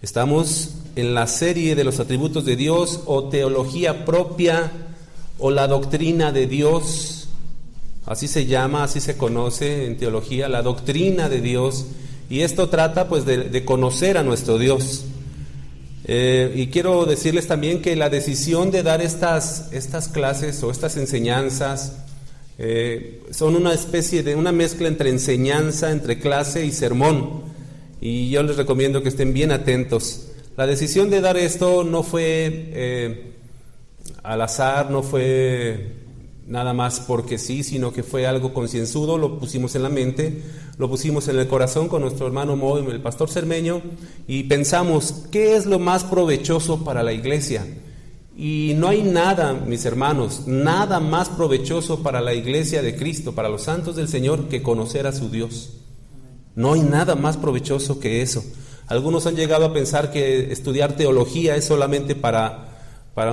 Estamos en la serie de los atributos de Dios, o teología propia, o la doctrina de Dios. Así se llama, así se conoce en teología, la doctrina de Dios. Y esto trata pues de conocer a nuestro Dios. Y quiero decirles también que la decisión de dar estas clases o estas enseñanzas son una especie de una mezcla entre enseñanza, entre clase y sermón. Y yo les recomiendo que estén bien atentos. La decisión de dar esto no fue al azar, no fue nada más porque sí, sino que fue algo concienzudo. Lo pusimos en la mente, lo pusimos en el corazón con nuestro hermano Mo, el pastor Cermeño, y pensamos, ¿qué es lo más provechoso para la iglesia? Y no hay nada, mis hermanos, nada más provechoso para la iglesia de Cristo, para los santos del Señor, que conocer a su Dios. No hay nada más provechoso que eso. Algunos han llegado a pensar que estudiar teología es solamente para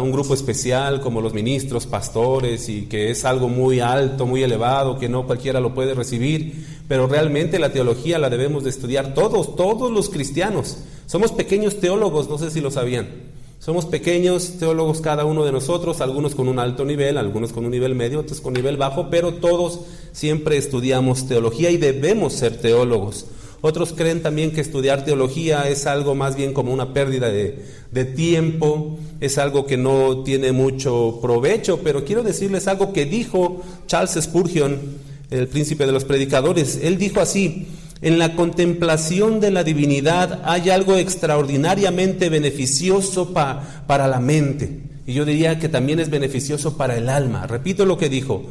un grupo especial, como los ministros, pastores, y que es algo muy alto, muy elevado, que no cualquiera lo puede recibir. Pero realmente la teología la debemos de estudiar todos los cristianos. Somos pequeños teólogos, no sé si lo sabían. Somos pequeños teólogos cada uno de nosotros, algunos con un alto nivel, algunos con un nivel medio, otros con nivel bajo, pero todos siempre estudiamos teología y debemos ser teólogos. Otros creen también que estudiar teología es algo más bien como una pérdida de tiempo, es algo que no tiene mucho provecho, pero quiero decirles algo que dijo Charles Spurgeon, el príncipe de los predicadores. Él dijo así: en la contemplación de la divinidad hay algo extraordinariamente beneficioso para la mente. Y yo diría que también es beneficioso para el alma. Repito lo que dijo: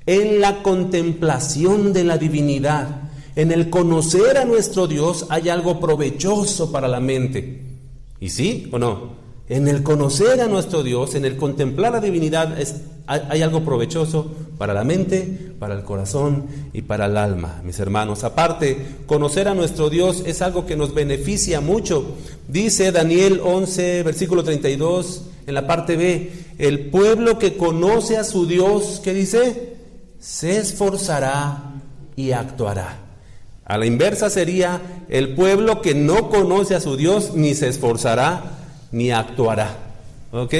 en la contemplación de la divinidad, en el conocer a nuestro Dios, hay algo provechoso para la mente. ¿Y sí o no? En el conocer a nuestro Dios, en el contemplar la divinidad, hay algo provechoso para la mente, para el corazón y para el alma, mis hermanos. Aparte, conocer a nuestro Dios es algo que nos beneficia mucho. Dice Daniel 11, versículo 32, en la parte B: el pueblo que conoce a su Dios, ¿qué dice? Se esforzará y actuará. A la inversa sería el pueblo que no conoce a su Dios, ni se esforzará ni actuará. ¿Ok?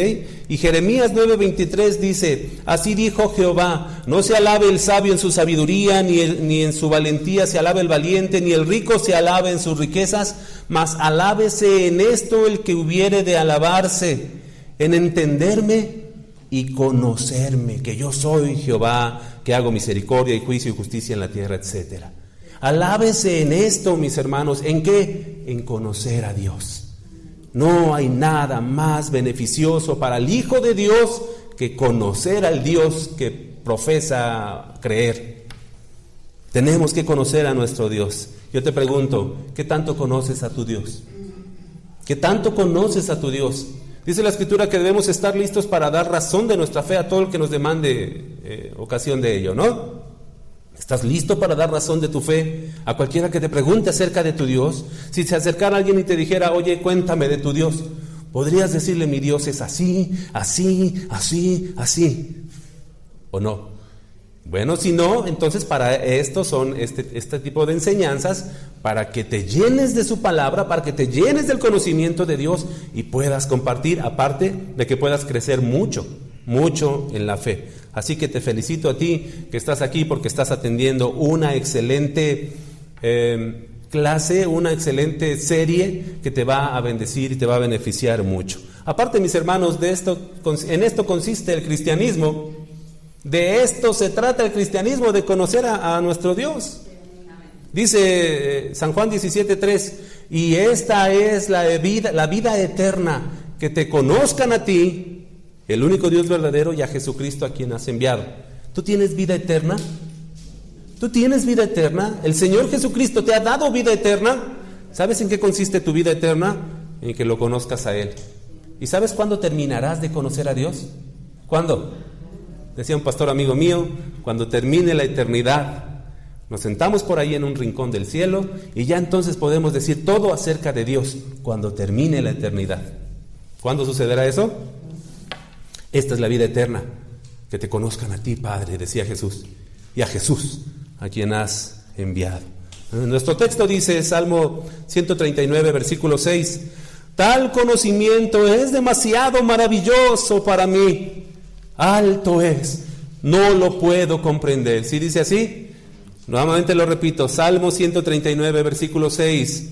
Y Jeremías 9:23 dice: así dijo Jehová, no se alabe el sabio en su sabiduría, ni en su valentía se alabe el valiente, ni el rico se alabe en sus riquezas, mas alábese en esto el que hubiere de alabarse, en entenderme y conocerme, que yo soy Jehová, que hago misericordia y juicio y justicia en la tierra, etcétera. Alábese en esto, mis hermanos. ¿En qué? En conocer a Dios. No hay nada más beneficioso para el Hijo de Dios que conocer al Dios que profesa creer. Tenemos que conocer a nuestro Dios. Yo te pregunto, ¿qué tanto conoces a tu Dios? ¿Qué tanto conoces a tu Dios? Dice la Escritura que debemos estar listos para dar razón de nuestra fe a todo el que nos demande ocasión de ello, ¿no? ¿Estás listo para dar razón de tu fe a cualquiera que te pregunte acerca de tu Dios? Si se acercara alguien y te dijera: oye, cuéntame de tu Dios, ¿podrías decirle: mi Dios es así, así, así, así? ¿O no? Bueno, si no, entonces para esto son este tipo de enseñanzas, para que te llenes de su palabra, para que te llenes del conocimiento de Dios y puedas compartir, aparte de que puedas crecer mucho en la fe. Así que te felicito a ti que estás aquí, porque estás atendiendo una excelente clase, una excelente serie que te va a bendecir y te va a beneficiar mucho. Aparte, mis hermanos, en esto consiste el cristianismo. De esto se trata el cristianismo, de conocer a nuestro Dios. Dice San Juan 17:3: y esta es la vida eterna, que te conozcan a ti, el único Dios verdadero, y a Jesucristo a quien has enviado. ¿Tú tienes vida eterna? ¿Tú tienes vida eterna? ¿El Señor Jesucristo te ha dado vida eterna? ¿Sabes en qué consiste tu vida eterna? En que lo conozcas a Él. ¿Y sabes cuándo terminarás de conocer a Dios? ¿Cuándo? Decía un pastor amigo mío: cuando termine la eternidad, nos sentamos por ahí en un rincón del cielo y ya entonces podemos decir todo acerca de Dios, cuando termine la eternidad. ¿Cuándo sucederá eso? Esta es la vida eterna, que te conozcan a ti, Padre, decía Jesús, y a Jesús, a quien has enviado. Nuestro texto dice, Salmo 139, versículo 6, tal conocimiento es demasiado maravilloso para mí, alto es, no lo puedo comprender. ¿Sí dice así? Nuevamente lo repito, Salmo 139, versículo 6,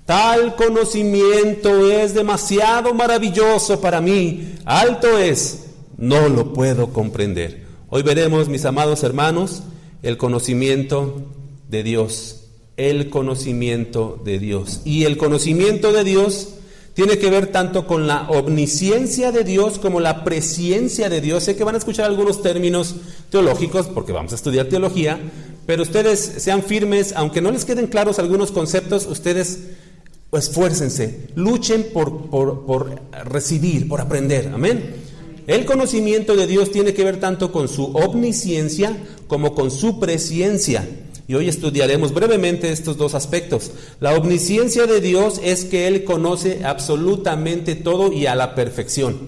tal conocimiento es demasiado maravilloso para mí, alto es, no lo puedo comprender. Hoy veremos, mis amados hermanos, el conocimiento de Dios. El conocimiento de Dios. Y el conocimiento de Dios tiene que ver tanto con la omnisciencia de Dios como la presciencia de Dios. Sé que van a escuchar algunos términos teológicos porque vamos a estudiar teología, pero ustedes sean firmes, aunque no les queden claros algunos conceptos, ustedes esfuércense, luchen por recibir, por aprender. Amén. El conocimiento de Dios tiene que ver tanto con su omnisciencia como con su presciencia. Y hoy estudiaremos brevemente estos dos aspectos. La omnisciencia de Dios es que Él conoce absolutamente todo y a la perfección.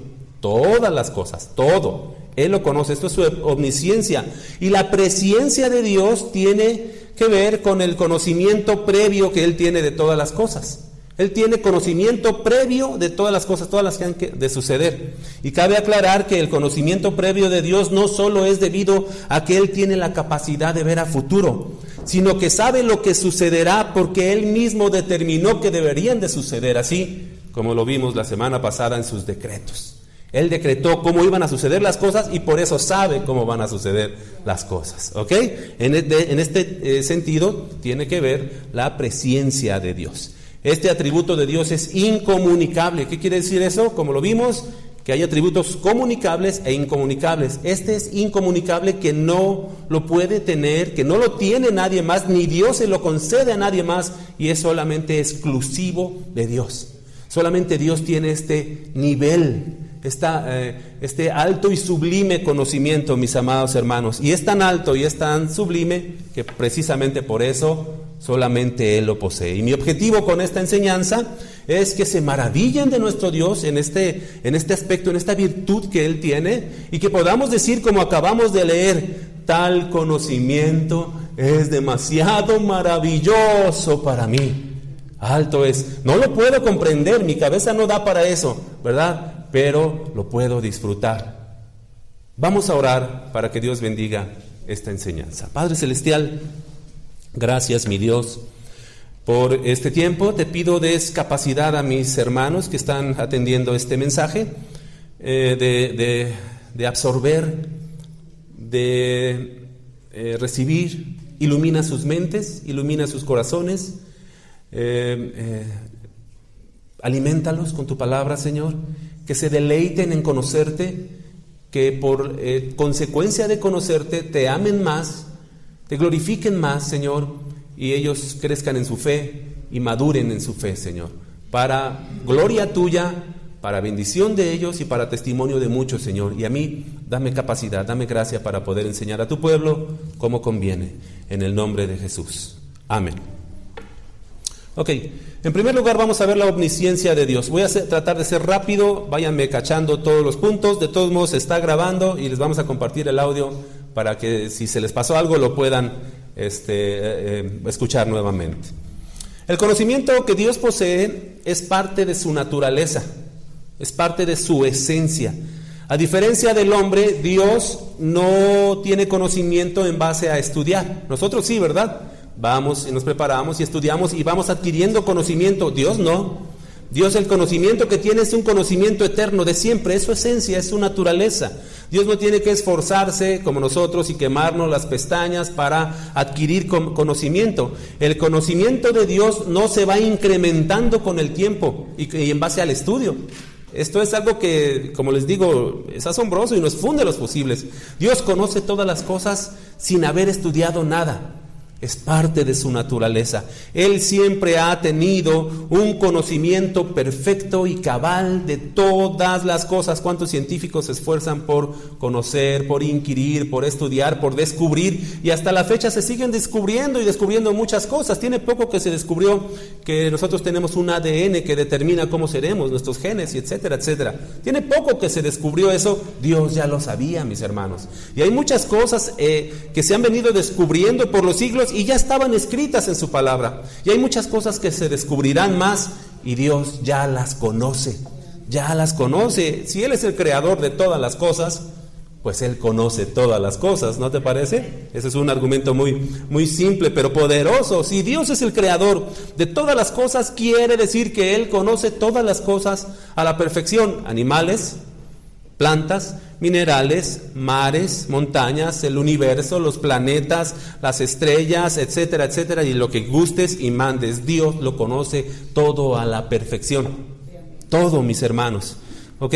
Todas las cosas, todo. Él lo conoce, esto es su omnisciencia. Y la presciencia de Dios tiene que ver con el conocimiento previo que Él tiene de todas las cosas. Él tiene conocimiento previo de todas las cosas, todas las que han de suceder. Y cabe aclarar que el conocimiento previo de Dios no solo es debido a que Él tiene la capacidad de ver a futuro, sino que sabe lo que sucederá porque Él mismo determinó que deberían de suceder, así como lo vimos la semana pasada en sus decretos. Él decretó cómo iban a suceder las cosas y por eso sabe cómo van a suceder las cosas. ¿Ok? En este sentido tiene que ver la presciencia de Dios. Este atributo de Dios es incomunicable. ¿Qué quiere decir eso? Como lo vimos, que hay atributos comunicables e incomunicables. Este es incomunicable, que no lo puede tener, que no lo tiene nadie más, ni Dios se lo concede a nadie más, y es solamente exclusivo de Dios. Solamente Dios tiene este nivel, este alto y sublime conocimiento, mis amados hermanos. Y es tan alto y es tan sublime que precisamente por eso solamente Él lo posee. Y mi objetivo con esta enseñanza es que se maravillen de nuestro Dios en este aspecto, en esta virtud que Él tiene, y que podamos decir, como acabamos de leer, tal conocimiento es demasiado maravilloso para mí. Alto es, no lo puedo comprender, mi cabeza no da para eso, ¿verdad? Pero lo puedo disfrutar. Vamos a orar para que Dios bendiga esta enseñanza. Padre Celestial, gracias, mi Dios, por este tiempo. Te pido des capacidad a mis hermanos que están atendiendo este mensaje, de absorber, de recibir. Ilumina sus mentes, ilumina sus corazones, aliméntalos con tu palabra, Señor, que se deleiten en conocerte, que por consecuencia de conocerte te amen más, te glorifiquen más, Señor, y ellos crezcan en su fe y maduren en su fe, Señor, para gloria tuya, para bendición de ellos y para testimonio de muchos, Señor. Y a mí, dame capacidad, dame gracia para poder enseñar a tu pueblo como conviene, en el nombre de Jesús. Amén. Ok, en primer lugar vamos a ver la omnisciencia de Dios. Voy a tratar de ser rápido, váyanme cachando todos los puntos. De todos modos se está grabando y les vamos a compartir el audio para que si se les pasó algo lo puedan escuchar nuevamente. El conocimiento que Dios posee es parte de su naturaleza, es parte de su esencia. A diferencia del hombre, Dios no tiene conocimiento en base a estudiar. Nosotros sí, ¿verdad? Vamos y nos preparamos y estudiamos y vamos adquiriendo conocimiento. Dios no. Dios, el conocimiento que tiene es un conocimiento eterno de siempre, es su esencia, es su naturaleza. Dios no tiene que esforzarse como nosotros y quemarnos las pestañas para adquirir conocimiento. El conocimiento de Dios no se va incrementando con el tiempo y en base al estudio. Esto es algo que, como les digo, es asombroso y nos funde los posibles. Dios conoce todas las cosas sin haber estudiado nada. Es parte de su naturaleza. Él siempre ha tenido un conocimiento perfecto y cabal de todas las cosas. ¿Cuántos científicos se esfuerzan por conocer, por inquirir, por estudiar, por descubrir? Y hasta la fecha se siguen descubriendo y descubriendo muchas cosas. Tiene poco que se descubrió que nosotros tenemos un ADN que determina cómo seremos, nuestros genes, y etcétera, etcétera. Tiene poco que se descubrió eso. Dios ya lo sabía, mis hermanos. Y hay muchas cosas que se han venido descubriendo por los siglos y ya estaban escritas en su palabra. Y hay muchas cosas que se descubrirán más y Dios ya las conoce. Ya las conoce. Si Él es el creador de todas las cosas, pues Él conoce todas las cosas, ¿no te parece? Ese es un argumento muy simple, pero poderoso. Si Dios es el creador de todas las cosas, quiere decir que Él conoce todas las cosas a la perfección. Animales, plantas, minerales, mares, montañas, el universo, los planetas, las estrellas, etcétera, etcétera, y lo que gustes y mandes. Dios lo conoce todo a la perfección. Todo, mis hermanos. Ok.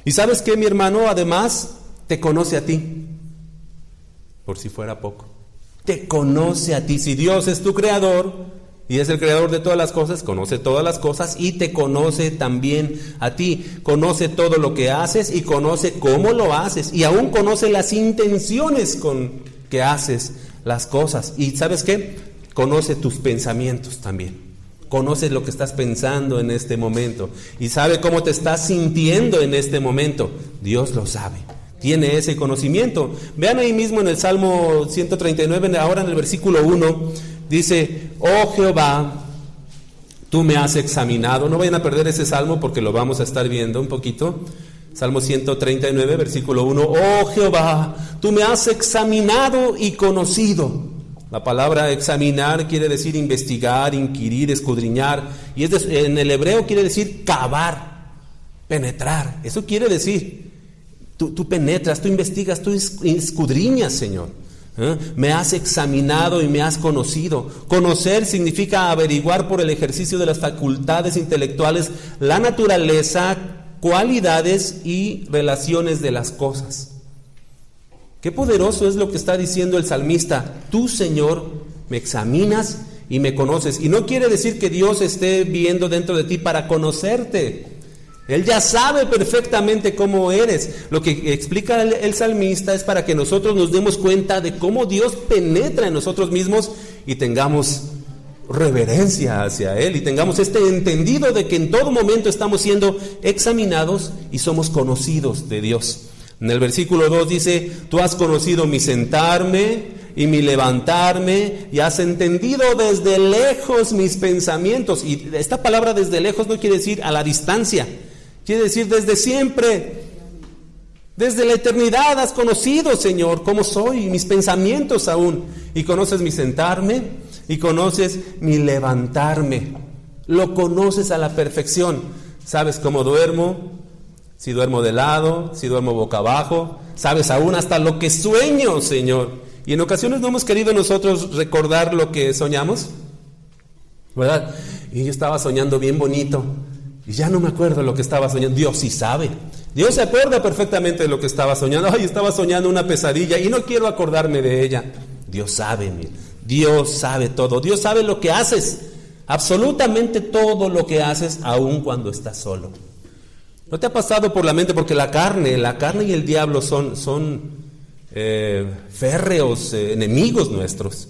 ¿Y sabes qué, mi hermano? Además, te conoce a ti. Por si fuera poco. Te conoce a ti. Si Dios es tu creador y es el creador de todas las cosas, conoce todas las cosas y te conoce también a ti. Conoce todo lo que haces y conoce cómo lo haces. Y aún conoce las intenciones con que haces las cosas. ¿Y sabes qué? Conoce tus pensamientos también. Conoce lo que estás pensando en este momento. Y sabe cómo te estás sintiendo en este momento. Dios lo sabe. Tiene ese conocimiento. Vean ahí mismo en el Salmo 139, ahora en el versículo 1. Dice, oh Jehová, tú me has examinado. No vayan a perder ese salmo porque lo vamos a estar viendo un poquito. Salmo 139, versículo 1. Oh Jehová, tú me has examinado y conocido. La palabra examinar quiere decir investigar, inquirir, escudriñar. Y en el hebreo quiere decir cavar, penetrar. Eso quiere decir, tú penetras, tú investigas, tú escudriñas, Señor. Me has examinado y me has conocido. Conocer significa averiguar por el ejercicio de las facultades intelectuales la naturaleza, cualidades y relaciones de las cosas. Qué poderoso es lo que está diciendo el salmista. Tú, Señor, me examinas y me conoces. Y no quiere decir que Dios esté viendo dentro de ti para conocerte. Él ya sabe perfectamente cómo eres. Lo que explica el salmista es para que nosotros nos demos cuenta de cómo Dios penetra en nosotros mismos y tengamos reverencia hacia Él y tengamos este entendido de que en todo momento estamos siendo examinados y somos conocidos de Dios. En el versículo 2 dice, tú has conocido mi sentarme y mi levantarme y has entendido desde lejos mis pensamientos. Y esta palabra desde lejos no quiere decir a la distancia. Quiere decir desde siempre, desde la eternidad has conocido, Señor, cómo soy, mis pensamientos aún. Y conoces mi sentarme y conoces mi levantarme. Lo conoces a la perfección. Sabes cómo duermo, si duermo de lado, si duermo boca abajo. Sabes aún hasta lo que sueño, Señor. Y en ocasiones no hemos querido nosotros recordar lo que soñamos, ¿verdad? Y yo estaba soñando bien bonito. Y ya no me acuerdo lo que estaba soñando. Dios sí sabe. Dios se acuerda perfectamente de lo que estaba soñando. Ay, estaba soñando una pesadilla y no quiero acordarme de ella. Dios sabe, Dios sabe todo. Dios sabe lo que haces. Absolutamente todo lo que haces, aun cuando estás solo. ¿No te ha pasado por la mente? Porque la carne y el diablo son férreos enemigos nuestros.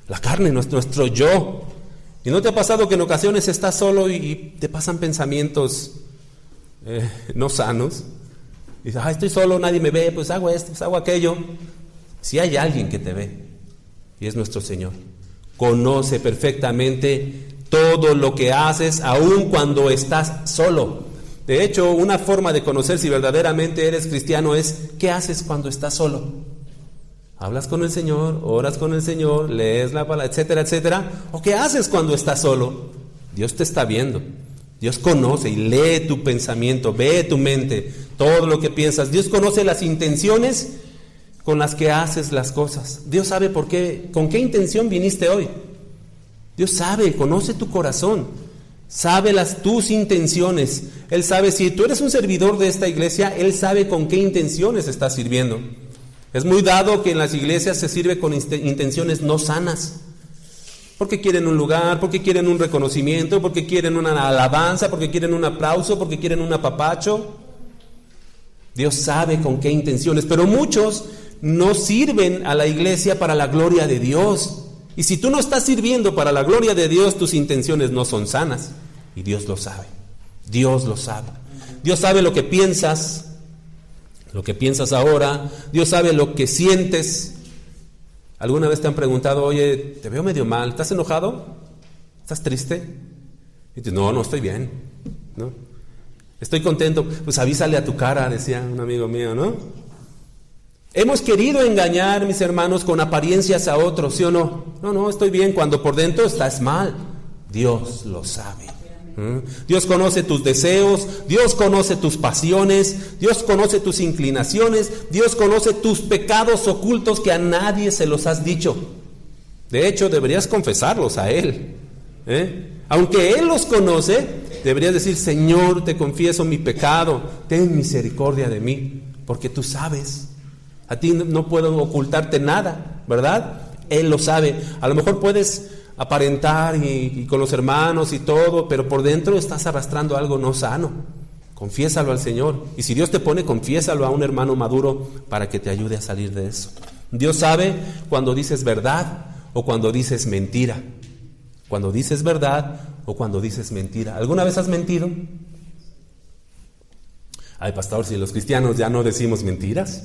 La carne, nuestro yo. ¿Y no te ha pasado que en ocasiones estás solo y te pasan pensamientos no sanos? Y dices, estoy solo, nadie me ve, pues hago esto, pues hago aquello. Si hay alguien que te ve, y es nuestro Señor, conoce perfectamente todo lo que haces, aun cuando estás solo. De hecho, una forma de conocer si verdaderamente eres cristiano es, ¿qué haces cuando estás solo? ¿Hablas con el Señor? ¿Oras con el Señor? ¿Lees la palabra? Etcétera, etcétera. ¿O qué haces cuando estás solo? Dios te está viendo. Dios conoce y lee tu pensamiento, ve tu mente, todo lo que piensas. Dios conoce las intenciones con las que haces las cosas. Dios sabe con qué intención viniste hoy. Dios sabe, conoce tu corazón, sabe tus intenciones. Él sabe si tú eres un servidor de esta iglesia, Él sabe con qué intenciones estás sirviendo. Es muy dado que en las iglesias se sirve con intenciones no sanas. Porque quieren un lugar, porque quieren un reconocimiento, porque quieren una alabanza, porque quieren un aplauso, porque quieren un apapacho. Dios sabe con qué intenciones, pero muchos no sirven a la iglesia para la gloria de Dios. Y si tú no estás sirviendo para la gloria de Dios, tus intenciones no son sanas. Y Dios lo sabe. Dios lo sabe. Dios sabe lo que piensas ahora. Dios sabe lo que sientes. ¿Alguna vez te han preguntado, oye, te veo medio mal, ¿estás enojado? ¿Estás triste? Y dices, no, estoy bien, ¿no? Estoy contento. Pues avísale a tu cara, decía un amigo mío, ¿no? Hemos querido engañar, mis hermanos, con apariencias a otros, ¿sí o no? No, estoy bien, cuando por dentro estás mal. Dios lo sabe. Dios conoce tus deseos, Dios conoce tus pasiones, Dios conoce tus inclinaciones, Dios conoce tus pecados ocultos que a nadie se los has dicho. De hecho, deberías confesarlos a Él. Aunque Él los conoce, deberías decir, Señor, te confieso mi pecado, ten misericordia de mí, porque tú sabes. A ti no puedo ocultarte nada, ¿verdad? Él lo sabe. A lo mejor puedes aparentar y con los hermanos y todo, pero por dentro estás arrastrando algo no sano. Confiésalo al Señor. Y si Dios te pone, confiésalo a un hermano maduro para que te ayude a salir de eso. Dios sabe cuando dices verdad o cuando dices mentira. Cuando dices verdad o cuando dices mentira. ¿Alguna vez has mentido? Ay, pastor, si los cristianos ya no decimos mentiras.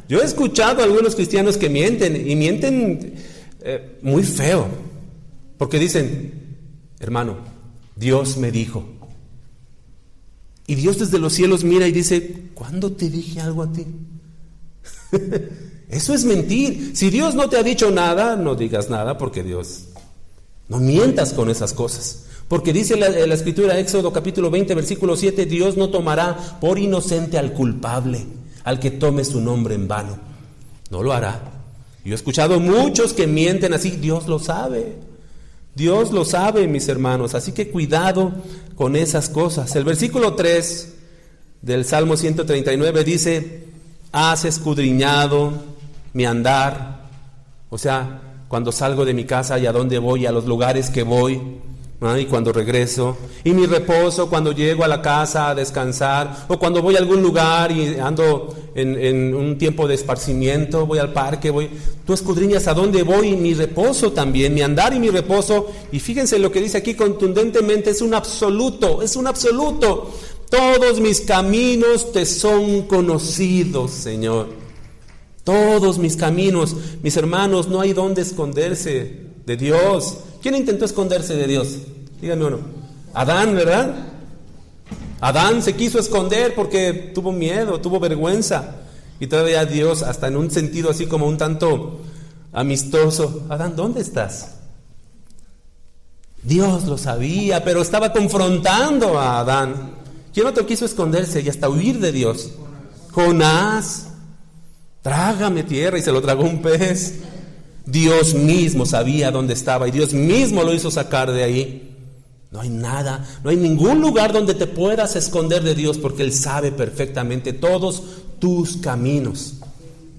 Yo he escuchado a algunos cristianos que mienten y mienten muy feo, porque dicen, hermano, Dios me dijo. Y Dios desde los cielos mira y dice, ¿cuándo te dije algo a ti? Eso es mentir. Si Dios no te ha dicho nada, no digas nada, porque Dios, no mientas con esas cosas. Porque dice la Escritura, Éxodo capítulo 20, versículo 7, Dios no tomará por inocente al culpable, al que tome su nombre en vano. No lo hará. Yo he escuchado muchos que mienten así. Dios lo sabe. Dios lo sabe, mis hermanos. Así que cuidado con esas cosas. El versículo 3 del Salmo 139 dice, has escudriñado mi andar. O sea, cuando salgo de mi casa y a dónde voy, a los lugares que voy, ¿no? Y cuando regreso, y mi reposo cuando llego a la casa a descansar, o cuando voy a algún lugar y ando en un tiempo de esparcimiento, voy al parque, tú escudriñas a dónde voy, y mi reposo también, mi andar y mi reposo. Y fíjense lo que dice aquí contundentemente, es un absoluto. Todos mis caminos te son conocidos, Señor. Todos mis caminos, mis hermanos, no hay dónde esconderse de Dios. ¿Quién intentó esconderse de Dios? Díganme uno. Adán, ¿verdad? Adán se quiso esconder porque tuvo miedo, tuvo vergüenza. Y todavía Dios, hasta en un sentido así como un tanto amistoso, Adán, ¿dónde estás? Dios lo sabía, pero estaba confrontando a Adán. ¿Quién otro quiso esconderse y hasta huir de Dios? Jonás. Trágame tierra, y se lo tragó un pez. Dios mismo sabía dónde estaba y Dios mismo lo hizo sacar de ahí. No hay nada, no hay ningún lugar donde te puedas esconder de Dios, porque Él sabe perfectamente todos tus caminos.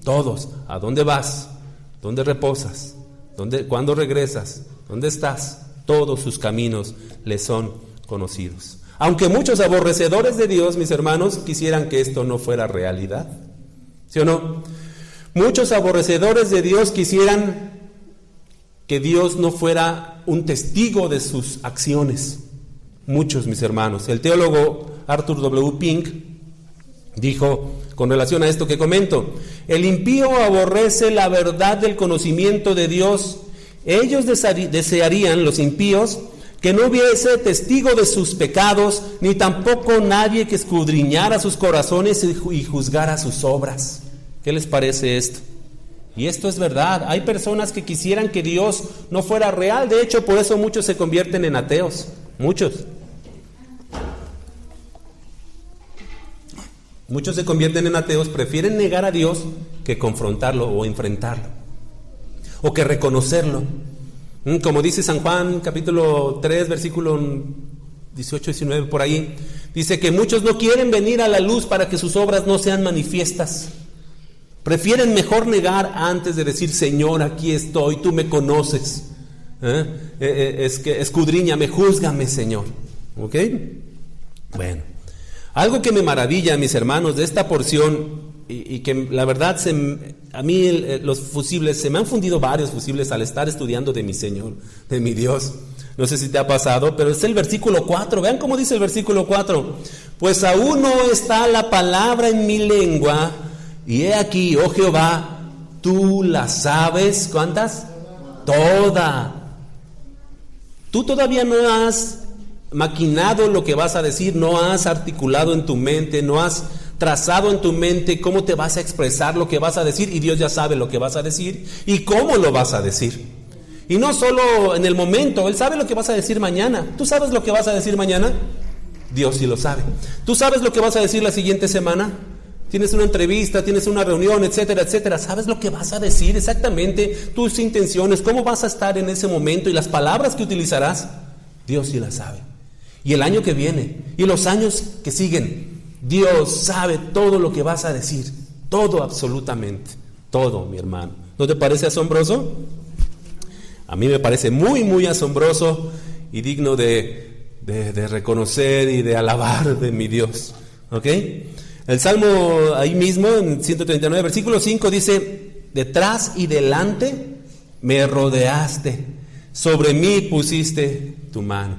Todos. ¿A dónde vas? ¿Dónde reposas? ¿Cuándo regresas? ¿Dónde estás? Todos sus caminos le son conocidos. Aunque muchos aborrecedores de Dios, mis hermanos, quisieran que esto no fuera realidad. ¿Sí o no? Muchos aborrecedores de Dios quisieran que Dios no fuera un testigo de sus acciones. Muchos, mis hermanos. El teólogo Arthur W. Pink dijo, con relación a esto que comento, el impío aborrece la verdad del conocimiento de Dios. Ellos desearían, los impíos, que no hubiese testigo de sus pecados, ni tampoco nadie que escudriñara sus corazones y juzgara sus obras. ¿Qué les parece esto? Y esto es verdad. Hay personas que quisieran que Dios no fuera real. De hecho, por eso muchos se convierten en ateos. Muchos se convierten en ateos, prefieren negar a Dios que confrontarlo o enfrentarlo, o que reconocerlo. Como dice San Juan, capítulo 3, versículo 18-19, por ahí, dice que muchos no quieren venir a la luz para que sus obras no sean manifiestas. Prefieren mejor negar antes de decir, Señor, aquí estoy, tú me conoces. Es que escudriñame, júzgame, Señor. ¿Ok? Bueno, algo que me maravilla, mis hermanos, de esta porción, y que la verdad a mí los fusibles, se me han fundido varios fusibles al estar estudiando de mi Señor, de mi Dios. No sé si te ha pasado, pero es el versículo 4. Vean cómo dice el versículo 4. Pues aún no está la palabra en mi lengua, y he aquí, oh Jehová, tú la sabes. ¿Cuántas? Toda. Tú todavía no has maquinado lo que vas a decir, no has articulado en tu mente, no has trazado en tu mente cómo te vas a expresar lo que vas a decir, y Dios ya sabe lo que vas a decir y cómo lo vas a decir. Y no solo en el momento, Él sabe lo que vas a decir mañana. ¿Tú sabes lo que vas a decir mañana? Dios sí lo sabe. ¿Tú sabes lo que vas a decir la siguiente semana? Tienes una entrevista, tienes una reunión, etcétera, etcétera. ¿Sabes lo que vas a decir exactamente? Tus intenciones, cómo vas a estar en ese momento y las palabras que utilizarás. Dios sí las sabe. Y el año que viene y los años que siguen, Dios sabe todo lo que vas a decir. Todo, absolutamente. Todo, mi hermano. ¿No te parece asombroso? A mí me parece muy, muy asombroso y digno de reconocer y de alabar de mi Dios. ¿Ok? El Salmo ahí mismo, en 139, versículo 5, dice, detrás y delante me rodeaste, sobre mí pusiste tu mano.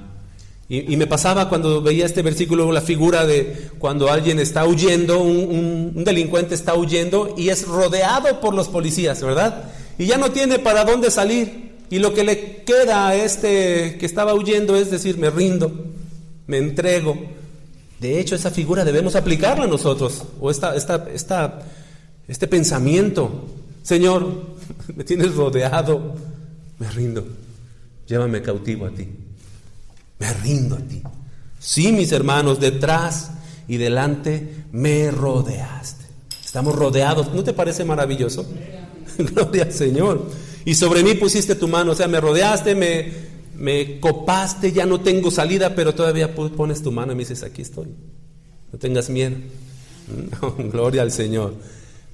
Y me pasaba cuando veía este versículo la figura de cuando alguien está huyendo, un delincuente está huyendo y es rodeado por los policías, ¿verdad? Y ya no tiene para dónde salir. Y lo que le queda a este que estaba huyendo es decir, me rindo, me entrego. De hecho, esa figura debemos aplicarla nosotros, o este pensamiento. Señor, me tienes rodeado, me rindo, llévame cautivo a ti, me rindo a ti. Sí, mis hermanos, detrás y delante me rodeaste. Estamos rodeados, ¿no te parece maravilloso? Gloria al Señor. Y sobre mí pusiste tu mano, o sea, me rodeaste, me copaste, ya no tengo salida, pero todavía pones tu mano y me dices, aquí estoy, no tengas miedo. No, gloria al Señor.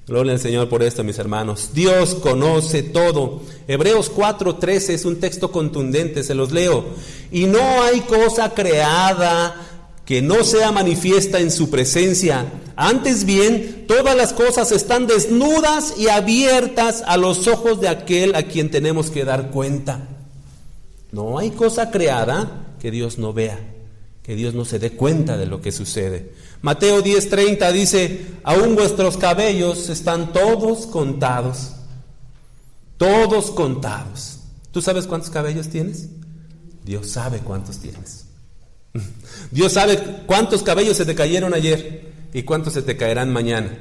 Gloria al Señor por esto, mis hermanos. Dios conoce todo. Hebreos 4:13 es un texto contundente, se los leo. Y no hay cosa creada que no sea manifiesta en su presencia. Antes bien, todas las cosas están desnudas y abiertas a los ojos de aquel a quien tenemos que dar cuenta. No hay cosa creada que Dios no vea, que Dios no se dé cuenta de lo que sucede. Mateo 10:30 dice, aún vuestros cabellos están todos contados. Todos contados. ¿Tú sabes cuántos cabellos tienes? Dios sabe cuántos tienes. Dios sabe cuántos cabellos se te cayeron ayer y cuántos se te caerán mañana.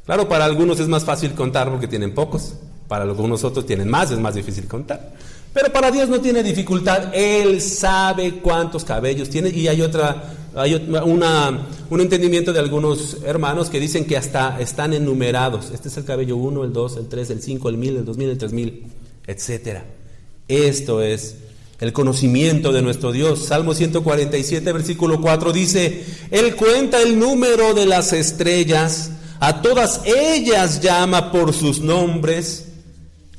Claro, para algunos es más fácil contar porque tienen pocos. Para algunos otros tienen más, es más difícil contar. Pero para Dios no tiene dificultad. Él sabe cuántos cabellos tiene. Y hay un entendimiento de algunos hermanos que dicen que hasta están enumerados. Este es el cabello 1, el 2, el 3, el 5, el 1000, el 2000, el 3000, etcétera. Esto es el conocimiento de nuestro Dios. Salmo 147, versículo 4 dice, Él cuenta el número de las estrellas, a todas ellas llama por sus nombres.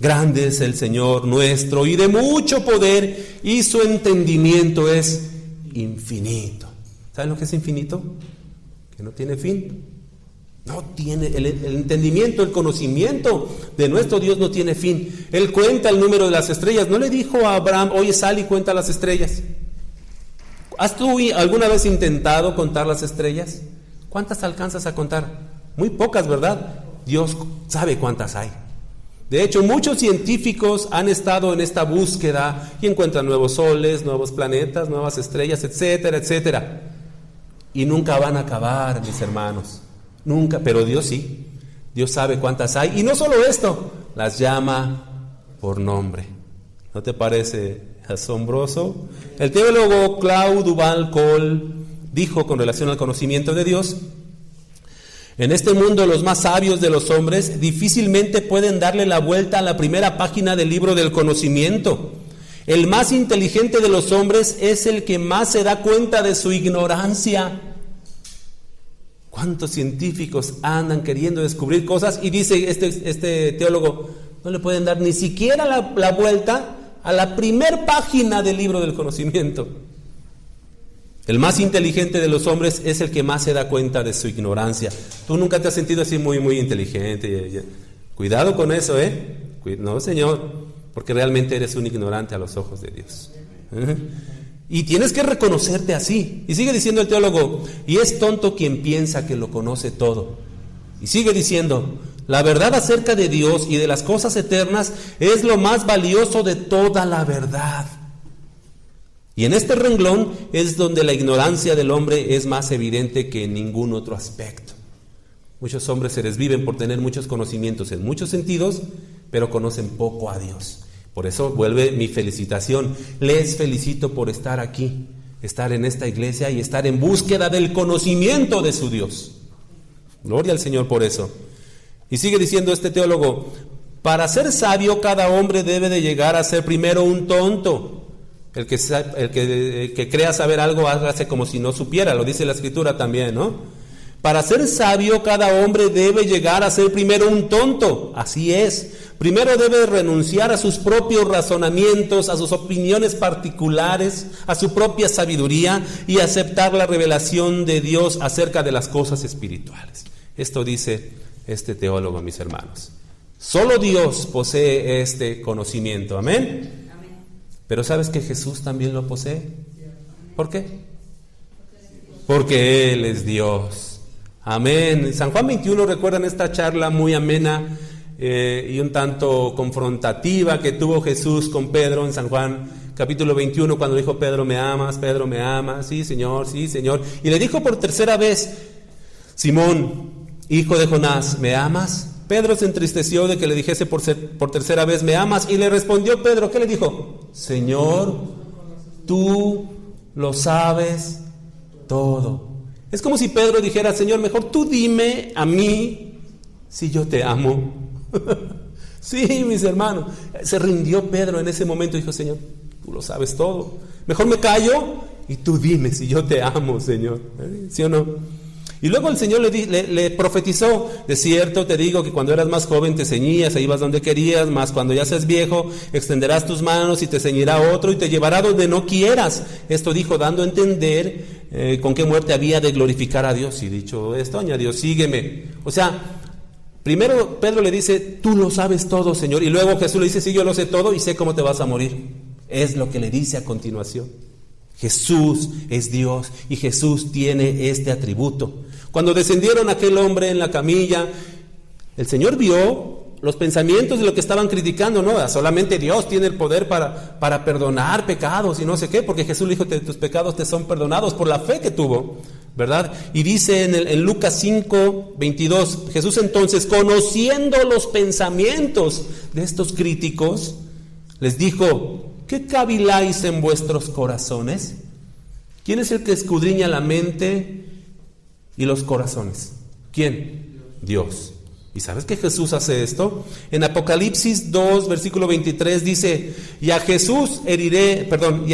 Grande es el Señor nuestro y de mucho poder, y su entendimiento es infinito. ¿Saben lo que es infinito? Que no tiene fin. No tiene, el entendimiento, el conocimiento de nuestro Dios no tiene fin. Él cuenta el número de las estrellas. ¿No le dijo a Abraham, oye, sal y cuenta las estrellas? ¿Has tú alguna vez intentado contar las estrellas? ¿Cuántas alcanzas a contar? Muy pocas, ¿verdad? Dios sabe cuántas hay. De hecho, muchos científicos han estado en esta búsqueda y encuentran nuevos soles, nuevos planetas, nuevas estrellas, etcétera, etcétera. Y nunca van a acabar, mis hermanos. Nunca, pero Dios sí. Dios sabe cuántas hay. Y no solo esto, las llama por nombre. ¿No te parece asombroso? El teólogo Claude Duval Cole dijo con relación al conocimiento de Dios, en este mundo los más sabios de los hombres difícilmente pueden darle la vuelta a la primera página del libro del conocimiento. El más inteligente de los hombres es el que más se da cuenta de su ignorancia. ¿Cuántos científicos andan queriendo descubrir cosas? Y dice este teólogo, no le pueden dar ni siquiera la vuelta a la primer página del libro del conocimiento. El más inteligente de los hombres es el que más se da cuenta de su ignorancia. Tú nunca te has sentido así muy, muy inteligente. Cuidado con eso, No, Señor, porque realmente eres un ignorante a los ojos de Dios. Y tienes que reconocerte así. Y sigue diciendo el teólogo, y es tonto quien piensa que lo conoce todo. Y sigue diciendo, la verdad acerca de Dios y de las cosas eternas es lo más valioso de toda la verdad. Y en este renglón es donde la ignorancia del hombre es más evidente que en ningún otro aspecto. Muchos hombres se desviven por tener muchos conocimientos en muchos sentidos, pero conocen poco a Dios. Por eso vuelve mi felicitación. Les felicito por estar aquí, estar en esta iglesia y estar en búsqueda del conocimiento de su Dios. Gloria al Señor por eso. Y sigue diciendo este teólogo, para ser sabio cada hombre debe de llegar a ser primero un tonto. El que crea saber algo hace como si no supiera, lo dice la Escritura también, ¿no? Para ser sabio cada hombre debe llegar a ser primero un tonto, así es. Primero debe renunciar a sus propios razonamientos, a sus opiniones particulares, a su propia sabiduría y aceptar la revelación de Dios acerca de las cosas espirituales. Esto dice este teólogo, mis hermanos. Solo Dios posee este conocimiento, ¿amén? Pero ¿sabes que Jesús también lo posee? ¿Por qué? Porque Él es Dios. Amén. San Juan 21, ¿recuerdan esta charla muy amena y un tanto confrontativa que tuvo Jesús con Pedro en San Juan capítulo 21, cuando dijo, Pedro, ¿me amas? Pedro, ¿me amas? Sí, Señor, sí, Señor. Y le dijo por tercera vez, Simón, hijo de Jonás, ¿me amas? Pedro se entristeció de que le dijese por tercera vez, ¿me amas? Y le respondió Pedro, ¿qué le dijo? Señor, tú lo sabes todo. Es como si Pedro dijera, Señor, mejor tú dime a mí si yo te amo. Sí, mis hermanos. Se rindió Pedro en ese momento y dijo, Señor, tú lo sabes todo. Mejor me callo y tú dime si yo te amo, Señor. ¿Sí o no? Y luego el Señor le profetizó, de cierto te digo que cuando eras más joven te ceñías e ibas donde querías, mas cuando ya seas viejo extenderás tus manos y te ceñirá otro y te llevará donde no quieras. Esto dijo dando a entender con qué muerte había de glorificar a Dios. Y dicho esto añadió, sígueme. O sea, primero Pedro le dice, tú lo sabes todo, Señor. Y luego Jesús le dice, sí, yo lo sé todo y sé cómo te vas a morir. Es lo que le dice a continuación. Jesús es Dios y Jesús tiene este atributo. Cuando descendieron aquel hombre en la camilla, el Señor vio los pensamientos de lo que estaban criticando, ¿no? Solamente Dios tiene el poder para perdonar pecados y no sé qué, porque Jesús le dijo, tus pecados te son perdonados por la fe que tuvo, ¿verdad? Y dice en Lucas 5:22, Jesús entonces, conociendo los pensamientos de estos críticos, les dijo, ¿qué caviláis en vuestros corazones? ¿Quién es el que escudriña la mente y los corazones? ¿Quién? Dios. ¿Y sabes que Jesús hace esto? En Apocalipsis 2, versículo 23 dice, y a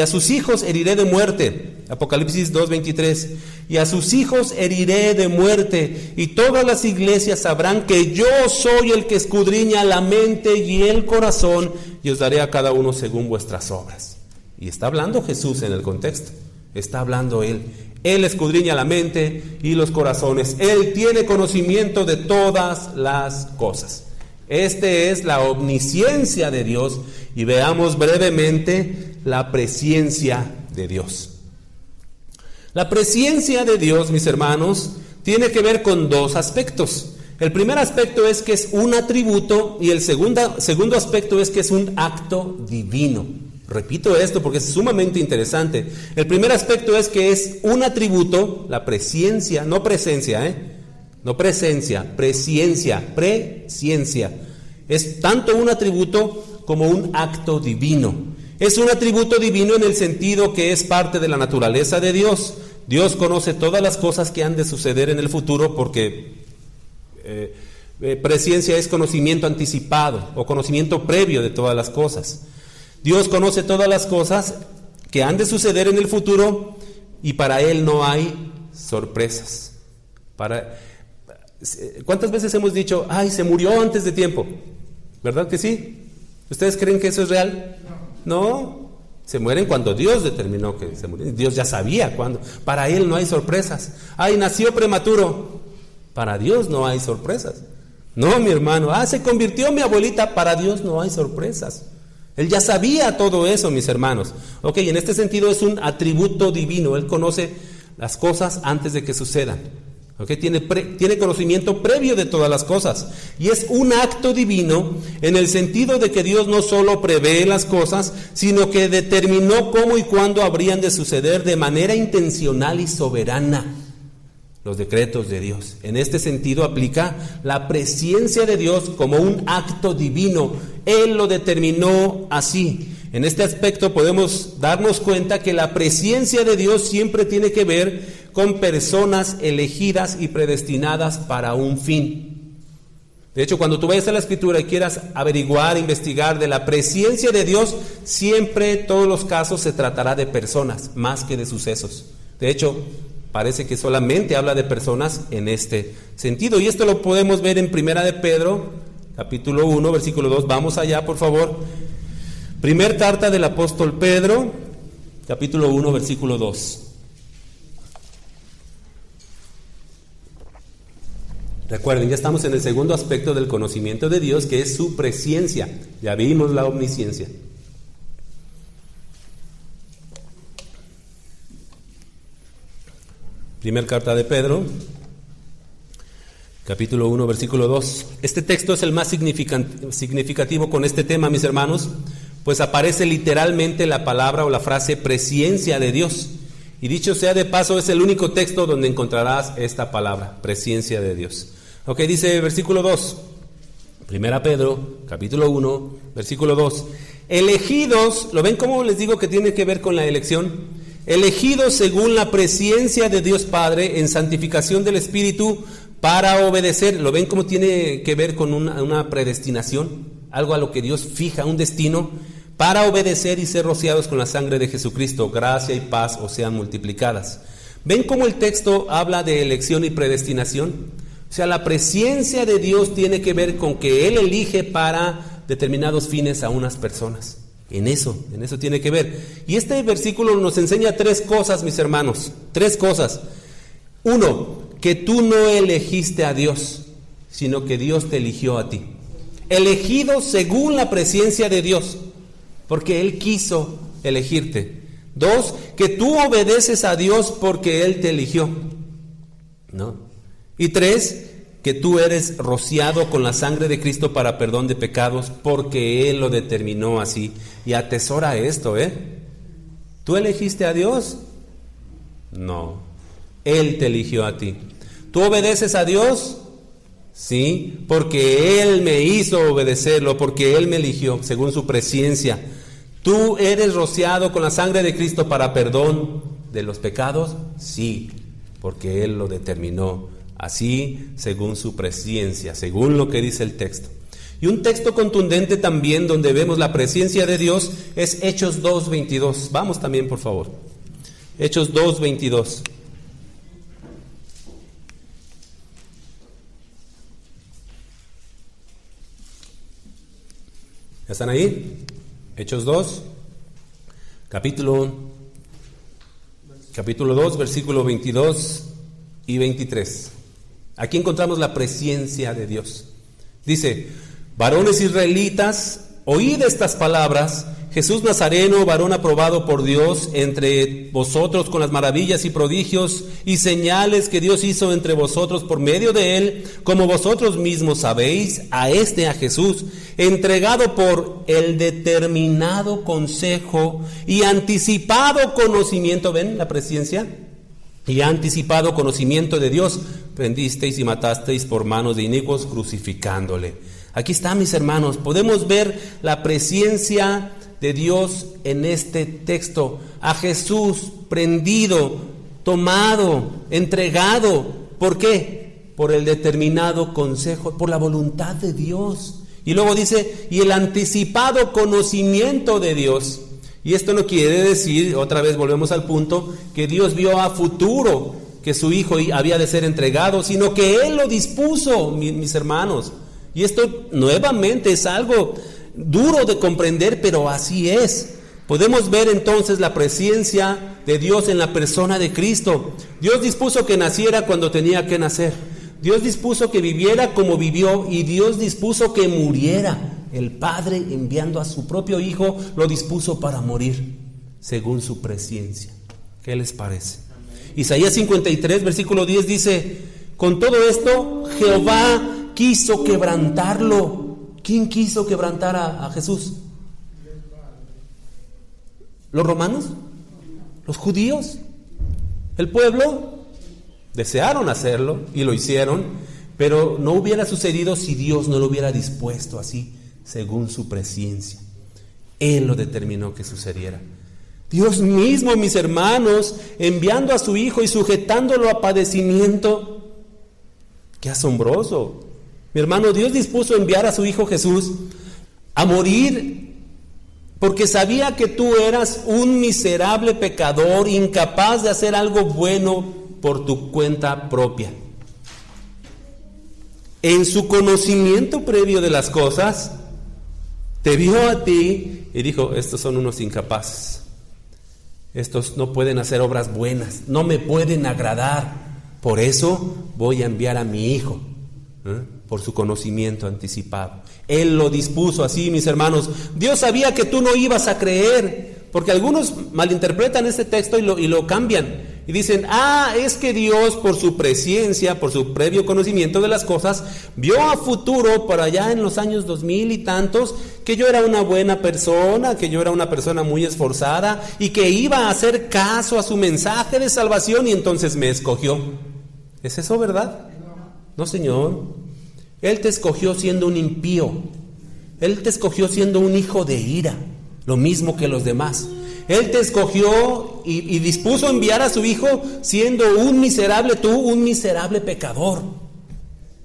sus hijos heriré de muerte. Apocalipsis 2, 23. Y a sus hijos heriré de muerte, y todas las iglesias sabrán que yo soy el que escudriña la mente y el corazón, y os daré a cada uno según vuestras obras. Y está hablando Jesús en el contexto. Está hablando Él. Él escudriña la mente y los corazones. Él tiene conocimiento de todas las cosas. Este es la omnisciencia de Dios. Y veamos brevemente la presciencia de Dios. La presciencia de Dios, mis hermanos, tiene que ver con dos aspectos. El primer aspecto es que es un atributo y el segundo aspecto es que es un acto divino. Repito esto porque es sumamente interesante. El primer aspecto es que es un atributo, la presciencia, no presencia, no presencia, presciencia, presciencia. Es tanto un atributo como un acto divino. Es un atributo divino en el sentido que es parte de la naturaleza de Dios. Dios conoce todas las cosas que han de suceder en el futuro porque presciencia es conocimiento anticipado o conocimiento previo de todas las cosas. Dios conoce todas las cosas que han de suceder en el futuro y para Él no hay sorpresas. ¿Cuántas veces hemos dicho, ay, se murió antes de tiempo? ¿Verdad que sí? ¿Ustedes creen que eso es real? No. Se mueren cuando Dios determinó que se murieran. Dios ya sabía cuándo. Para Él no hay sorpresas. Ay, nació prematuro. Para Dios no hay sorpresas. No, mi hermano. Se convirtió mi abuelita. Para Dios no hay sorpresas. Él ya sabía todo eso, mis hermanos. Ok, en este sentido es un atributo divino. Él conoce las cosas antes de que sucedan. Okay, tiene conocimiento previo de todas las cosas, y es un acto divino en el sentido de que Dios no solo prevé las cosas, sino que determinó cómo y cuándo habrían de suceder de manera intencional y soberana los decretos de Dios. En este sentido aplica la presciencia de Dios como un acto divino. Él lo determinó así. En este aspecto podemos darnos cuenta que la presciencia de Dios siempre tiene que ver con personas elegidas y predestinadas para un fin. De hecho, cuando tú vayas a la Escritura y quieras averiguar, investigar de la presciencia de Dios, siempre, en todos los casos, se tratará de personas, más que de sucesos. De hecho, parece que solamente habla de personas en este sentido. Y esto lo podemos ver en Primera de Pedro, capítulo 1, versículo 2. Vamos allá, por favor. Primer carta del apóstol Pedro, capítulo 1, versículo 2. Recuerden, ya estamos en el segundo aspecto del conocimiento de Dios, que es su presciencia. Ya vimos la omnisciencia. Primer carta de Pedro, capítulo 1, versículo 2. Este texto es el más significativo con este tema, mis hermanos, pues aparece literalmente la palabra o la frase presciencia de Dios. Y dicho sea de paso, es el único texto donde encontrarás esta palabra, presciencia de Dios. Ok, dice el versículo 2, Primera Pedro, capítulo 1, versículo 2. Elegidos, ¿lo ven cómo les digo que tiene que ver con la elección? Elegidos según la presciencia de Dios Padre en santificación del Espíritu para obedecer. ¿Lo ven cómo tiene que ver con una predestinación? Algo a lo que Dios fija, un destino, para obedecer y ser rociados con la sangre de Jesucristo. Gracia y paz os sean multiplicadas. ¿Ven cómo el texto habla de elección y predestinación? O sea, la presciencia de Dios tiene que ver con que Él elige para determinados fines a unas personas. En eso tiene que ver. Y este versículo nos enseña tres cosas, mis hermanos. Tres cosas. Uno, que tú no elegiste a Dios, sino que Dios te eligió a ti. Elegido según la presciencia de Dios, porque Él quiso elegirte. Dos, que tú obedeces a Dios porque Él te eligió, ¿no? Y tres, que tú eres rociado con la sangre de Cristo para perdón de pecados porque Él lo determinó así. Y atesora esto, ¿Tú elegiste a Dios? No, Él te eligió a ti. ¿Tú obedeces a Dios? Sí, porque Él me hizo obedecerlo, porque Él me eligió según su presciencia. ¿Tú eres rociado con la sangre de Cristo para perdón de los pecados? Sí, porque Él lo determinó así, según su presciencia, según lo que dice el texto. Y un texto contundente también donde vemos la presciencia de Dios es Hechos 2:22. Vamos también, por favor. Hechos 2:22. ¿Ya están ahí? Hechos 2, capítulo 2, versículo 22 y 23. Aquí encontramos la presciencia de Dios. Dice: varones israelitas, oíd estas palabras. Jesús Nazareno, varón aprobado por Dios entre vosotros con las maravillas y prodigios y señales que Dios hizo entre vosotros por medio de él, como vosotros mismos sabéis, a Jesús, entregado por el determinado consejo y anticipado conocimiento. ¿Ven la presciencia? Y anticipado conocimiento de Dios, prendisteis y matasteis por manos de inicuos, crucificándole. Aquí está, mis hermanos, podemos ver la presciencia de Dios en este texto. A Jesús prendido, tomado, entregado. ¿Por qué? Por el determinado consejo, por la voluntad de Dios. Y luego dice, y el anticipado conocimiento de Dios. Y esto no quiere decir, otra vez volvemos al punto, que Dios vio a futuro que su hijo había de ser entregado, sino que Él lo dispuso, mis hermanos. Y esto nuevamente es algo duro de comprender, pero así es. Podemos ver entonces la presencia de Dios en la persona de Cristo. Dios dispuso que naciera cuando tenía que nacer. Dios dispuso que viviera como vivió, y Dios dispuso que muriera. El Padre, enviando a su propio Hijo, lo dispuso para morir, según su presciencia. ¿Qué les parece? Isaías 53, versículo 10 dice: con todo esto, Jehová quiso quebrantarlo. ¿Quién quiso quebrantar a Jesús? ¿Los romanos? ¿Los judíos? ¿El pueblo? Desearon hacerlo y lo hicieron, pero no hubiera sucedido si Dios no lo hubiera dispuesto así, según su presciencia. Él lo determinó que sucediera. Dios mismo, mis hermanos, enviando a su Hijo y sujetándolo a padecimiento. ¡Qué asombroso! Mi hermano, Dios dispuso enviar a su Hijo Jesús a morir porque sabía que tú eras un miserable pecador, incapaz de hacer algo bueno por tu cuenta propia. En su conocimiento previo de las cosas, te vio a ti y dijo: estos son unos incapaces. Estos no pueden hacer obras buenas, no me pueden agradar. Por eso voy a enviar a mi Hijo, por su conocimiento anticipado. Él lo dispuso así, mis hermanos. Dios sabía que tú no ibas a creer, porque algunos malinterpretan este texto y lo cambian. Y dicen: es que Dios, por su presciencia, por su previo conocimiento de las cosas, vio a futuro, por allá en los años 2000 y tantos, que yo era una buena persona, que yo era una persona muy esforzada y que iba a hacer caso a su mensaje de salvación, y entonces me escogió. ¿Es eso verdad? No, Señor. Él te escogió siendo un impío. Él te escogió siendo un hijo de ira, lo mismo que los demás. Él te escogió y dispuso enviar a su Hijo siendo un miserable, tú, un miserable pecador.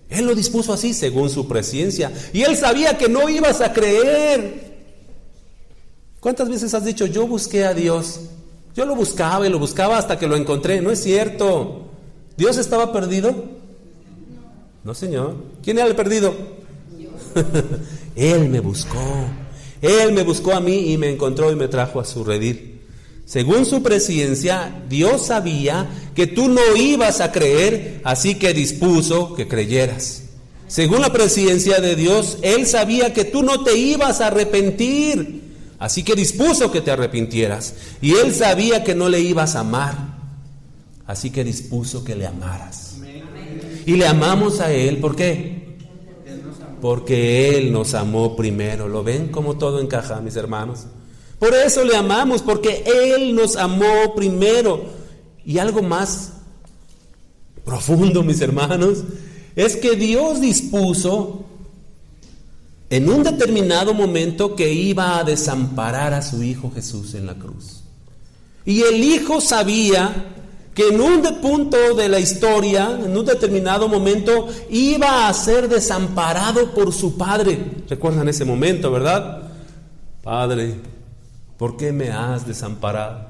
Él lo dispuso así, según su presciencia. Y Él sabía que no ibas a creer. ¿Cuántas veces has dicho: yo busqué a Dios? Yo lo buscaba y lo buscaba hasta que lo encontré. No es cierto. ¿Dios estaba perdido? No, Señor. ¿Quién era el perdido? Él me buscó. Él me buscó a mí y me encontró y me trajo a su redil. Según su presciencia, Dios sabía que tú no ibas a creer, así que dispuso que creyeras. Según la presciencia de Dios, Él sabía que tú no te ibas a arrepentir, así que dispuso que te arrepintieras. Y Él sabía que no le ibas a amar, así que dispuso que le amaras. Y le amamos a Él, ¿por qué? Porque Él nos amó primero. ¿Lo ven cómo todo encaja, mis hermanos? Por eso le amamos, porque Él nos amó primero. Y algo más profundo, mis hermanos, es que Dios dispuso en un determinado momento que iba a desamparar a su Hijo Jesús en la cruz. Y el Hijo sabía que en un punto de la historia, en un determinado momento, iba a ser desamparado por su Padre. ¿Recuerdan ese momento, verdad? Padre, ¿por qué me has desamparado?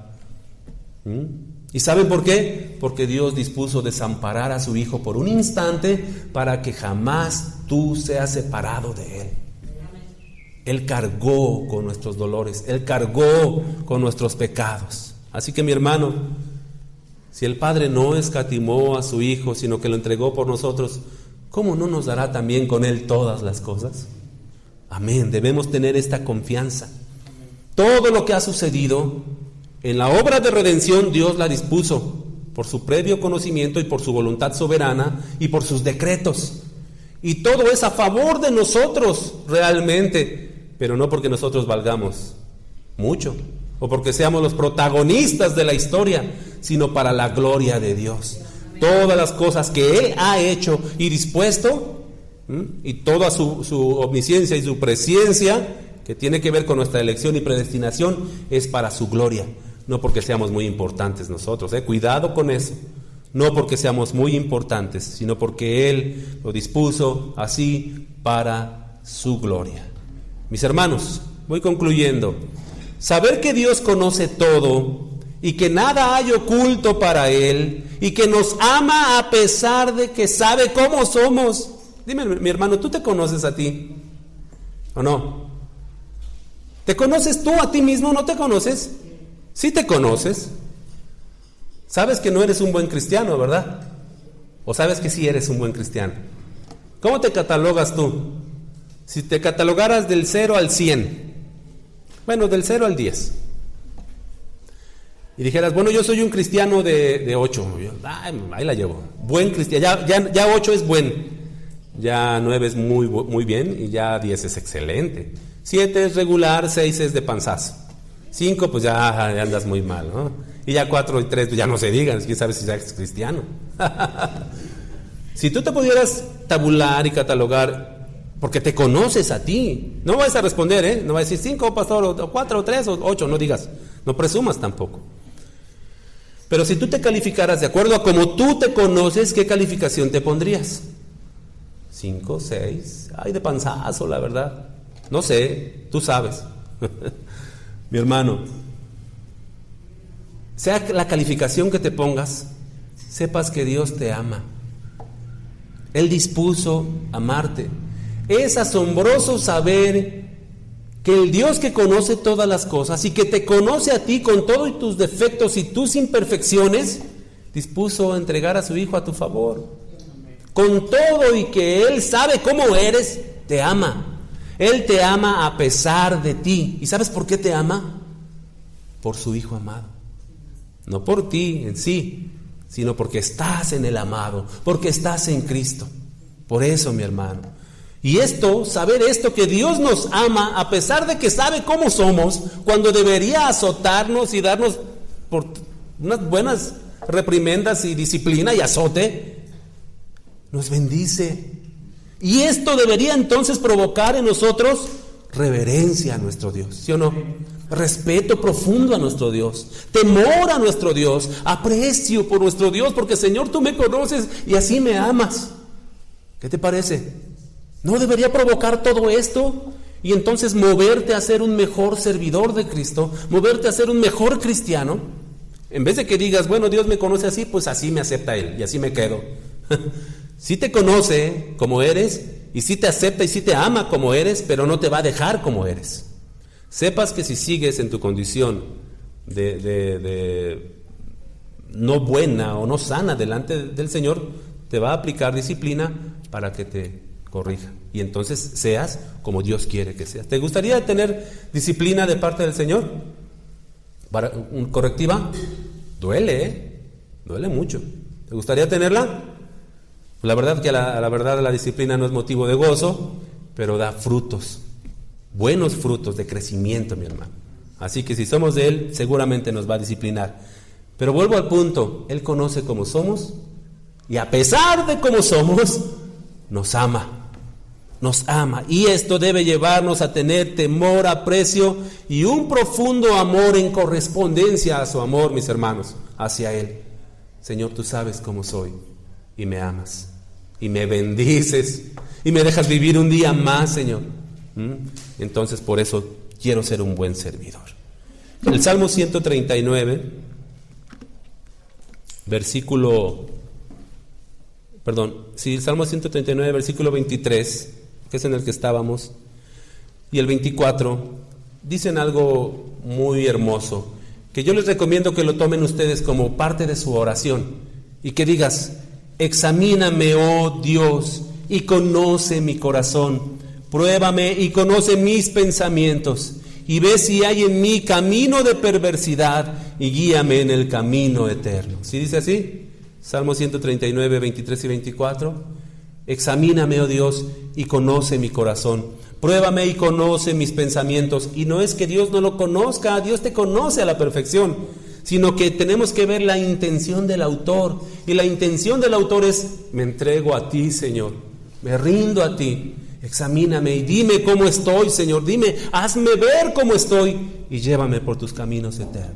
¿Y saben por qué? Porque Dios dispuso desamparar a su Hijo por un instante para que jamás tú seas separado de Él. Él cargó con nuestros dolores, Él cargó con nuestros pecados. Así que, mi hermano, si el Padre no escatimó a su Hijo, sino que lo entregó por nosotros, ¿cómo no nos dará también con Él todas las cosas? Amén, debemos tener esta confianza. Todo lo que ha sucedido en la obra de redención, Dios la dispuso por su previo conocimiento y por su voluntad soberana y por sus decretos. Y todo es a favor de nosotros realmente, pero no porque nosotros valgamos mucho o porque seamos los protagonistas de la historia, sino para la gloria de Dios. Todas las cosas que Él ha hecho y dispuesto, y toda su omnisciencia y su presciencia, que tiene que ver con nuestra elección y predestinación, es para su gloria, no porque seamos muy importantes nosotros. Cuidado con eso. No porque seamos muy importantes, sino porque Él lo dispuso así para su gloria. Mis hermanos, voy concluyendo. Saber que Dios conoce todo y que nada hay oculto para Él, y que nos ama a pesar de que sabe cómo somos. Dime, mi hermano, ¿tú te conoces a ti o no? ¿Te conoces tú a ti mismo? ¿No te conoces? Sí te conoces. Sabes que no eres un buen cristiano, ¿verdad? ¿O sabes que sí eres un buen cristiano? ¿Cómo te catalogas tú? Si te catalogaras del 0 al 100, bueno, del 0 al 10, y dijeras, bueno, yo soy un cristiano de 8, ahí la llevo, buen cristiano, ya 8 es buen, ya 9 es muy bien, y ya 10 es excelente, 7 es regular, 6 es de panzazo, 5 pues ya andas muy mal, ¿no? Y ya 4 y 3 pues ya no se digan, quién sabe si ya es cristiano. Si tú te pudieras tabular y catalogar, porque te conoces a ti, no vas a responder, no vas a decir 5, pastor, o 4, o 3, o 8, no digas, no presumas tampoco. Pero si tú te calificaras de acuerdo a cómo tú te conoces, ¿qué calificación te pondrías? 5, 6, ay, de panzazo, la verdad. No sé, tú sabes. Mi hermano, sea la calificación que te pongas, sepas que Dios te ama. Él dispuso amarte. Es asombroso saber que el Dios que conoce todas las cosas y que te conoce a ti con todos tus defectos y tus imperfecciones, dispuso a entregar a su Hijo a tu favor. Con todo y que Él sabe cómo eres, te ama. Él te ama a pesar de ti. ¿Y sabes por qué te ama? Por su Hijo amado. No por ti en sí, sino porque estás en el amado, porque estás en Cristo. Por eso, mi hermano. Y saber esto, que Dios nos ama a pesar de que sabe cómo somos, cuando debería azotarnos y darnos por unas buenas reprimendas y disciplina y azote, nos bendice. Y esto debería entonces provocar en nosotros reverencia a nuestro Dios, ¿sí o no? Respeto profundo a nuestro Dios, temor a nuestro Dios, aprecio por nuestro Dios, porque Señor, tú me conoces y así me amas. ¿Qué te parece? ¿No debería provocar todo esto? Y entonces moverte a ser un mejor servidor de Cristo, moverte a ser un mejor cristiano. En vez de que digas, bueno, Dios me conoce así, pues así me acepta Él y así me quedo. Sí te conoce como eres, y sí te acepta y sí te ama como eres, pero no te va a dejar como eres. Sepas que si sigues en tu condición de no buena o no sana delante del Señor, te va a aplicar disciplina para que te corrija, y entonces seas como Dios quiere que seas. ¿Te gustaría tener disciplina de parte del Señor? ¿Correctiva? Duele, duele mucho. ¿Te gustaría tenerla? La verdad que la disciplina no es motivo de gozo, pero da frutos, buenos frutos de crecimiento, mi hermano. Así que si somos de Él, seguramente nos va a disciplinar. Pero vuelvo al punto, Él conoce cómo somos, y a pesar de cómo somos, nos ama, y esto debe llevarnos a tener temor, aprecio y un profundo amor en correspondencia a su amor, mis hermanos, hacia Él. Señor, tú sabes cómo soy y me amas y me bendices y me dejas vivir un día más, Señor. Entonces por eso quiero ser un buen servidor. El Salmo 139, el Salmo 139, versículo 23, que es en el que estábamos, y el 24, dicen algo muy hermoso, que yo les recomiendo que lo tomen ustedes como parte de su oración, y que digas, examíname, oh Dios, y conoce mi corazón, pruébame y conoce mis pensamientos, y ve si hay en mí camino de perversidad, y guíame en el camino eterno. ¿Sí dice así? Salmo 139, 23 y 24. Examíname, oh Dios, y conoce mi corazón. Pruébame y conoce mis pensamientos. Y no es que Dios no lo conozca, Dios te conoce a la perfección, sino que tenemos que ver la intención del autor. Y la intención del autor es, me entrego a ti, Señor, me rindo a ti. Examíname y dime cómo estoy, Señor. Dime, hazme ver cómo estoy y llévame por tus caminos eternos.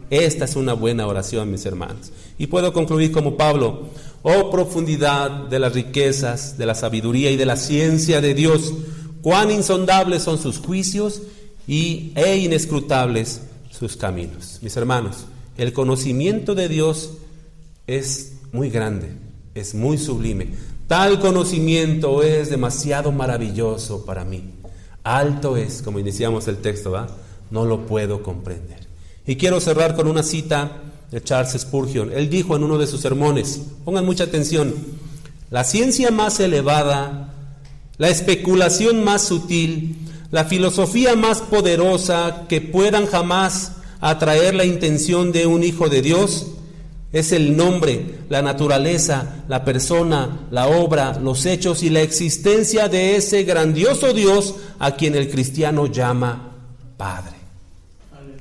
Esta es una buena oración, mis hermanos. Y puedo concluir como Pablo. Oh profundidad de las riquezas, de la sabiduría y de la ciencia de Dios. Cuán insondables son sus juicios e inescrutables sus caminos. Mis hermanos, El conocimiento de Dios es muy grande, es muy sublime. Tal conocimiento es demasiado maravilloso para mí. Alto es, como iniciamos el texto, ¿va? No lo puedo comprender. Y quiero cerrar con una cita de Charles Spurgeon. Él dijo en uno de sus sermones, pongan mucha atención: la ciencia más elevada, la especulación más sutil, la filosofía más poderosa que puedan jamás atraer la intención de un hijo de Dios es el nombre, la naturaleza, la persona, la obra, los hechos y la existencia de ese grandioso Dios a quien el cristiano llama Padre.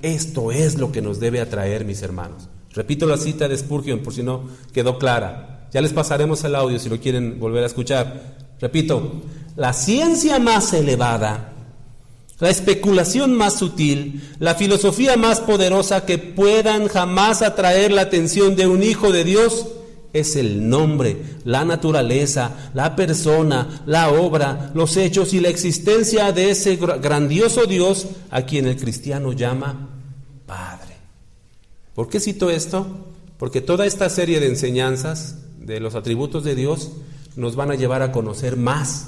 Esto es lo que nos debe atraer, mis hermanos. Repito la cita de Spurgeon por si no quedó clara. Ya les pasaremos el audio si lo quieren volver a escuchar. Repito, la ciencia más elevada, la especulación más sutil, la filosofía más poderosa que puedan jamás atraer la atención de un hijo de Dios es el nombre, la naturaleza, la persona, la obra, los hechos y la existencia de ese grandioso Dios a quien el cristiano llama Padre. ¿Por qué cito esto? Porque toda esta serie de enseñanzas de los atributos de Dios nos van a llevar a conocer más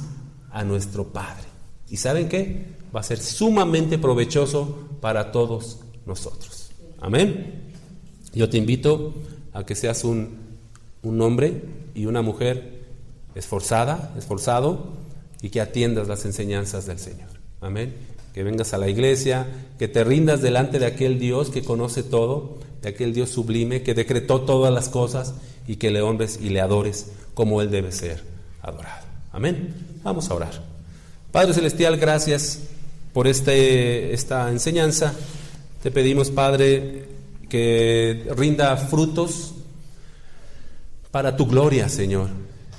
a nuestro Padre. ¿Y saben qué? Va a ser sumamente provechoso para todos nosotros. Amén. Yo te invito a que seas un hombre y una mujer esforzado, y que atiendas las enseñanzas del Señor. Amén. Que vengas a la iglesia, que te rindas delante de aquel Dios que conoce todo, de aquel Dios sublime que decretó todas las cosas, y que le honres y le adores como Él debe ser adorado. Amén. Vamos a orar. Padre Celestial, gracias por esta enseñanza. Te pedimos, Padre, que rinda frutos para tu gloria, Señor.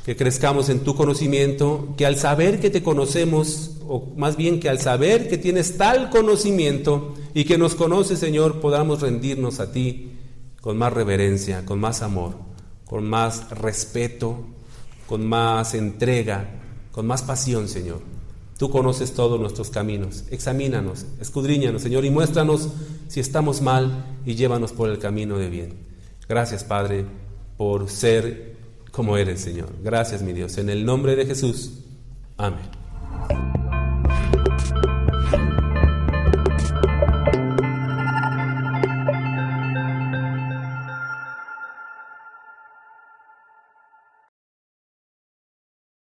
Que crezcamos en tu conocimiento, que al saber que te conocemos, o más bien que al saber que tienes tal conocimiento y que nos conoces, Señor, podamos rendirnos a ti con más reverencia, con más amor, con más respeto, con más entrega, con más pasión, Señor. Tú conoces todos nuestros caminos. Examínanos, escudriñanos, Señor, y muéstranos si estamos mal y llévanos por el camino de bien. Gracias, Padre, por ser como eres, Señor. Gracias, mi Dios. En el nombre de Jesús. Amén.